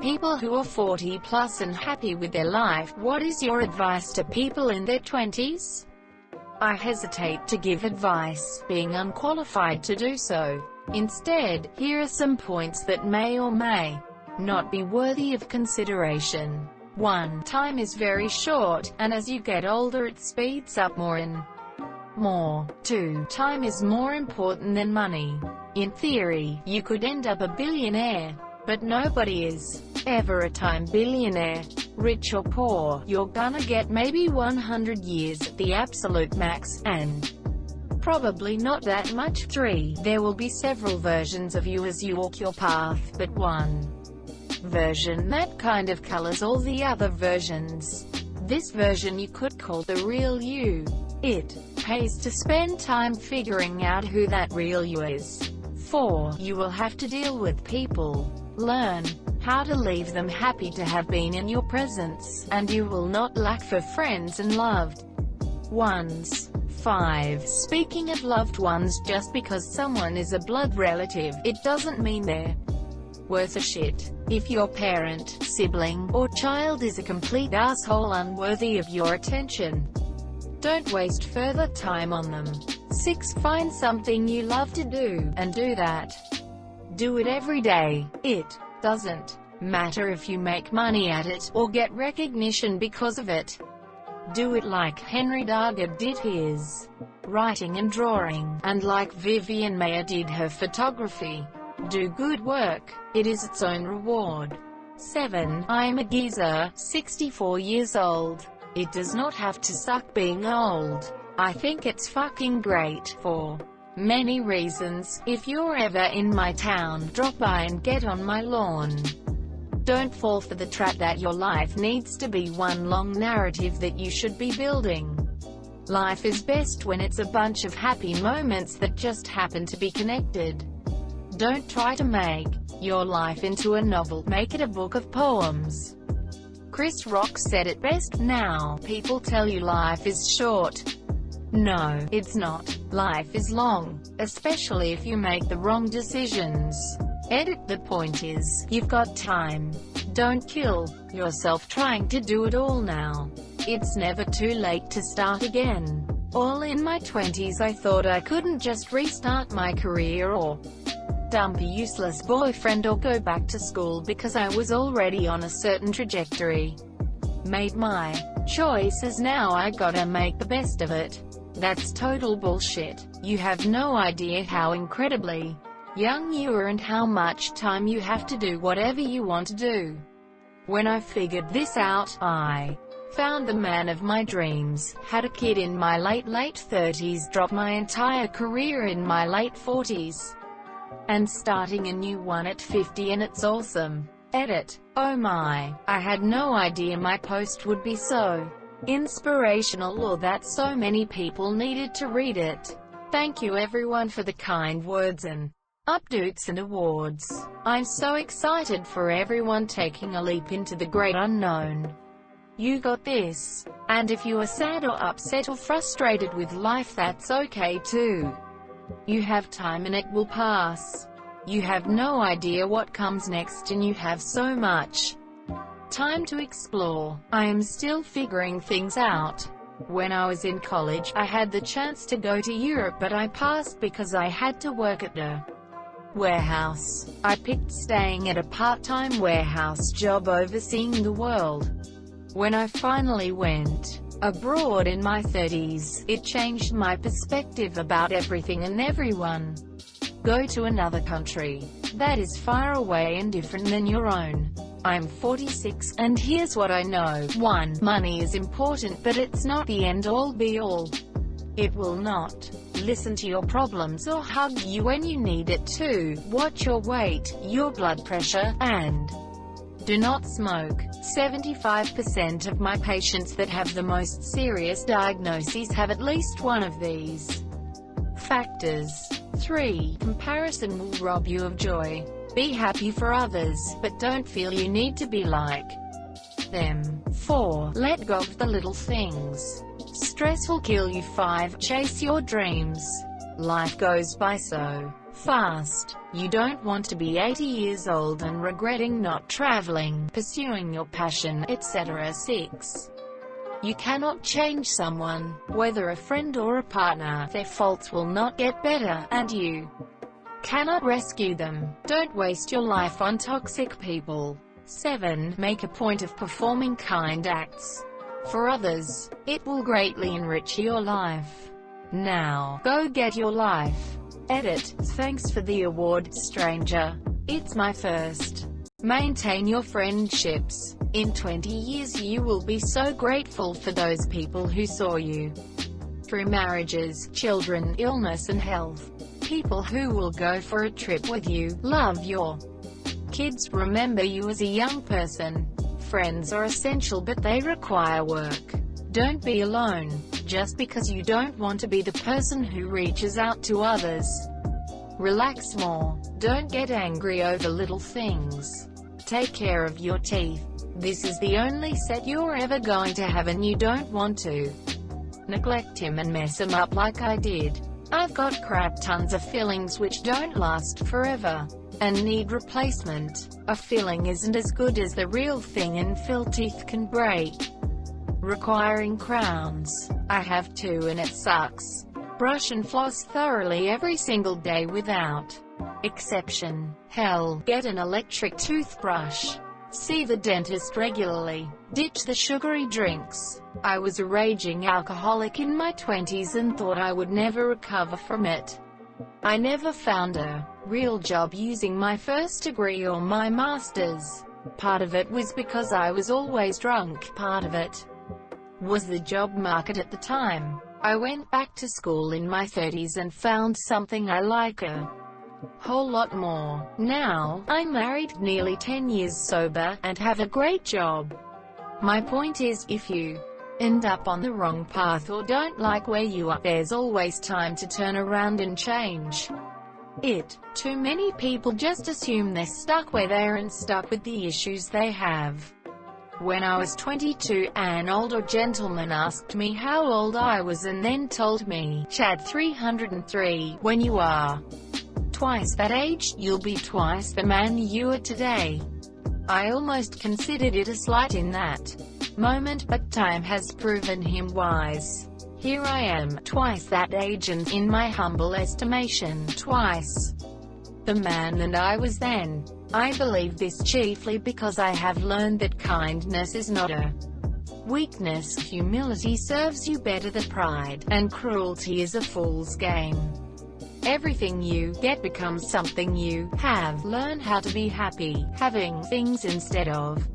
people who are 40 plus and happy with their life. What is your advice to people in their 20s? I hesitate to give advice, being unqualified to do so. Instead, here are some points that may or may not be worthy of consideration. 1. Time is very short, and as you get older it speeds up more and more. 2. Time is more important than money. In theory, you could end up a billionaire, but nobody is ever a time billionaire. Rich or poor, you're gonna get maybe 100 years at the absolute max, and probably not that much. 3. There will be several versions of you as you walk your path, but one version that kind of colors all the other versions. This version you could call the real you. It pays to spend time figuring out who that real you is. 4. You will have to deal with people. Learn how to leave them happy to have been in your presence, and you will not lack for friends and loved ones. 5. Speaking of loved ones, just because someone is a blood relative, it doesn't mean they're worth a shit. If your parent, sibling, or child is a complete asshole unworthy of your attention, don't waste further time on them. 6. Find something you love to do, and do that. Do it every day. It doesn't matter if you make money at it, or get recognition because of it. Do it like Henry Darger did his writing and drawing, and like Vivian Mayer did her photography. Do good work. It is its own reward. 7. I'm a geezer, 64 years old. It does not have to suck being old. I think it's fucking great, for many reasons. If you're ever in my town, drop by and get on my lawn. Don't fall for the trap that your life needs to be one long narrative that you should be building. Life is best when it's a bunch of happy moments that just happen to be connected. Don't try to make your life into a novel, make it a book of poems. Chris Rock said it best, now, people tell you life is short. No, it's not. Life is long, especially if you make the wrong decisions. Edit. The point is, you've got time. Don't kill yourself trying to do it all now. It's never too late to start again. All in my 20s I thought I couldn't just restart my career or dump a useless boyfriend or go back to school because I was already on a certain trajectory. Made my choices, now I gotta make the best of it. That's total bullshit. You have no idea how incredibly young you are and how much time you have to do whatever you want to do. When I figured this out, I found the man of my dreams, had a kid in my late 30s, dropped my entire career in my late 40s, and starting a new one at 50, and it's awesome. Edit. Oh my, I had no idea my post would be so inspirational, or that so many people needed to read it. Thank you everyone for the kind words and updates and awards. I'm so excited for everyone taking a leap into the great unknown. You got this. And if you are sad or upset or frustrated with life, that's okay too. You have time and it will pass. You have no idea what comes next, and you have so much time to explore. I am still figuring things out. When I was in college, I had the chance to go to Europe, but I passed because I had to work at a warehouse. I picked staying at a part-time warehouse job overseeing the world. When I finally went abroad in my 30s, it changed my perspective about everything and everyone. Go to another country that is far away and different than your own. I'm 46, and here's what I know. 1. Money is important, but it's not the end-all be-all. It will not listen to your problems or hug you when you need it. 2. Watch your weight, your blood pressure, and do not smoke. 75% of my patients that have the most serious diagnoses have at least one of these factors. 3. Comparison will rob you of joy. Be happy for others, but don't feel you need to be like them. 4. Let go of the little things. Stress will kill you. 5. Chase your dreams. Life goes by so fast. You don't want to be 80 years old and regretting not traveling, pursuing your passion, etc. 6. You cannot change someone, whether a friend or a partner. Their faults will not get better, and you cannot rescue them. Don't waste your life on toxic people. 7. Make a point of performing kind acts for others. It will greatly enrich your life. Now, go get your life. Edit. Thanks for the award, stranger. It's my first. Maintain your friendships. In 20 years you will be so grateful for those people who saw you through marriages, children, illness and health. People who will go for a trip with you, love your kids, remember you as a young person. Friends are essential but they require work. Don't be alone, just because you don't want to be the person who reaches out to others. Relax more. Don't get angry over little things. Take care of your teeth. This is the only set you're ever going to have and you don't want to neglect him and mess him up like I did. I've got crap tons of fillings which don't last forever and need replacement. A filling isn't as good as the real thing and fill teeth can break, requiring crowns. I have 2 and it sucks. Brush and floss thoroughly every single day without exception. Hell, get an electric toothbrush. See the dentist regularly. Ditch the sugary drinks. I was a raging alcoholic in my 20s and thought I would never recover from it. I never found a real job using my first degree or my master's. Part of it was because I was always drunk. Part of it was the job market at the time. I went back to school in my 30s and found something I like a whole lot more. Now, I'm married, nearly 10 years sober, and have a great job. My point is, if you end up on the wrong path or don't like where you are, there's always time to turn around and change it. Too many people just assume they're stuck where they are and stuck with the issues they have. When I was 22, an older gentleman asked me how old I was and then told me, "Chad, 303, when you are twice that age, you'll be twice the man you are today." I almost considered it a slight in that moment, but time has proven him wise. Here I am, twice that age and, in my humble estimation, twice the man and I was then. I believe this chiefly because I have learned that kindness is not a weakness, humility serves you better than pride, and cruelty is a fool's game. Everything you get becomes something you have. Learn how to be happy having things instead of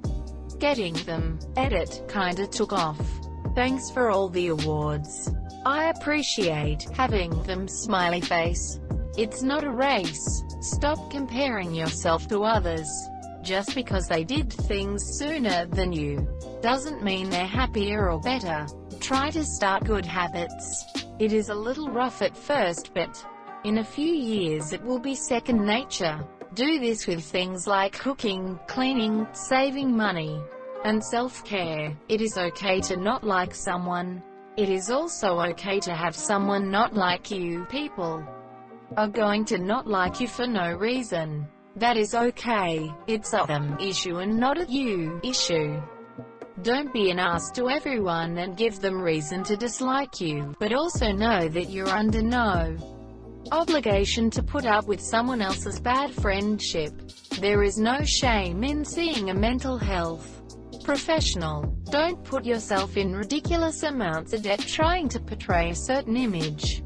getting them. Edit. Kinda took off. Thanks for all the awards. I appreciate having them. Smiley face. It's not a race. Stop comparing yourself to others. Just because they did things sooner than you doesn't mean they're happier or better. Try to start good habits. It is a little rough at first, but in a few years it will be second nature. Do this with things like cooking, cleaning, saving money, and self-care. It is okay to not like someone. It is also okay to have someone not like you. People are going to not like you for no reason. That is okay. It's a them issue and not a you issue. Don't be an ass to everyone and give them reason to dislike you, but also know that you're under no obligation to put up with someone else's bad friendship. There is no shame in seeing a mental health professional. Don't put yourself in ridiculous amounts of debt trying to portray a certain image.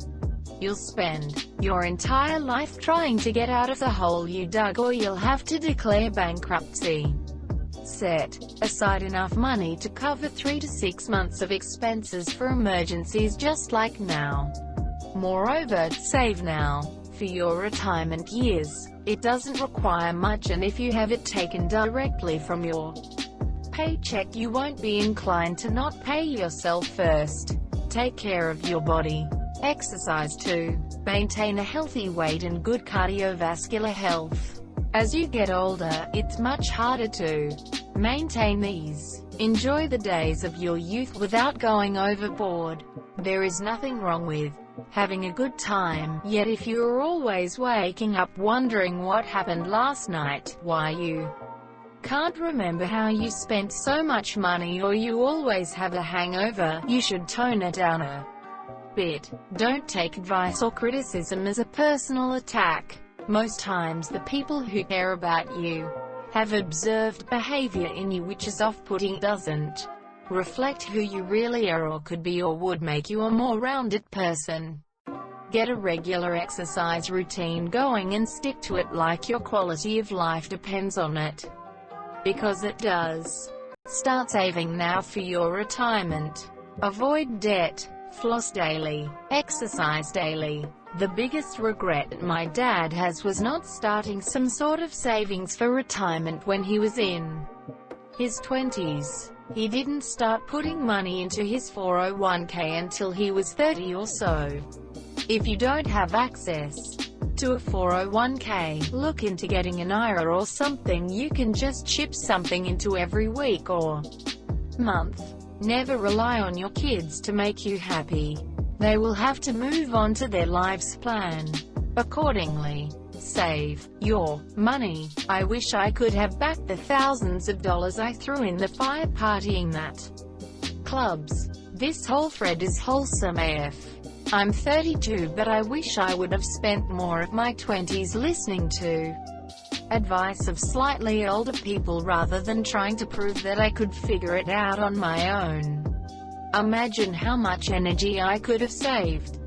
You'll spend your entire life trying to get out of the hole you dug, or you'll have to declare bankruptcy. Set aside enough money to cover 3 to 6 months of expenses for emergencies just like now. Moreover, save now for your retirement years. It doesn't require much, and if you have it taken directly from your paycheck, you won't be inclined to not pay yourself first. Take care of your body. Exercise too. Maintain a healthy weight and good cardiovascular health. As you get older, it's much harder to maintain these. Enjoy the days of your youth without going overboard. There is nothing wrong with having a good time. Yet if you're always waking up wondering what happened last night, why you can't remember how you spent so much money, or you always have a hangover, you should tone it down a bit. Don't take advice or criticism as a personal attack. Most times the people who care about you have observed behavior in you which is off-putting, doesn't reflect who you really are or could be, or would make you a more rounded person. Get a regular exercise routine going and stick to it like your quality of life depends on it. Because it does. Start saving now for your retirement. Avoid debt. Floss daily. Exercise daily. The biggest regret my dad has was not starting some sort of savings for retirement when he was in his 20s. He didn't start putting money into his 401k until he was 30 or so. If you don't have access to a 401k, look into getting an IRA or something you can just chip something into every week or month. Never rely on your kids to make you happy. They will have to move on to their life's plan. Accordingly, save your money. I wish I could have back the thousands of dollars I threw in the fire partying at clubs. This whole thread is wholesome AF. I'm 32, but I wish I would have spent more of my 20s listening to advice of slightly older people rather than trying to prove that I could figure it out on my own. Imagine how much energy I could have saved.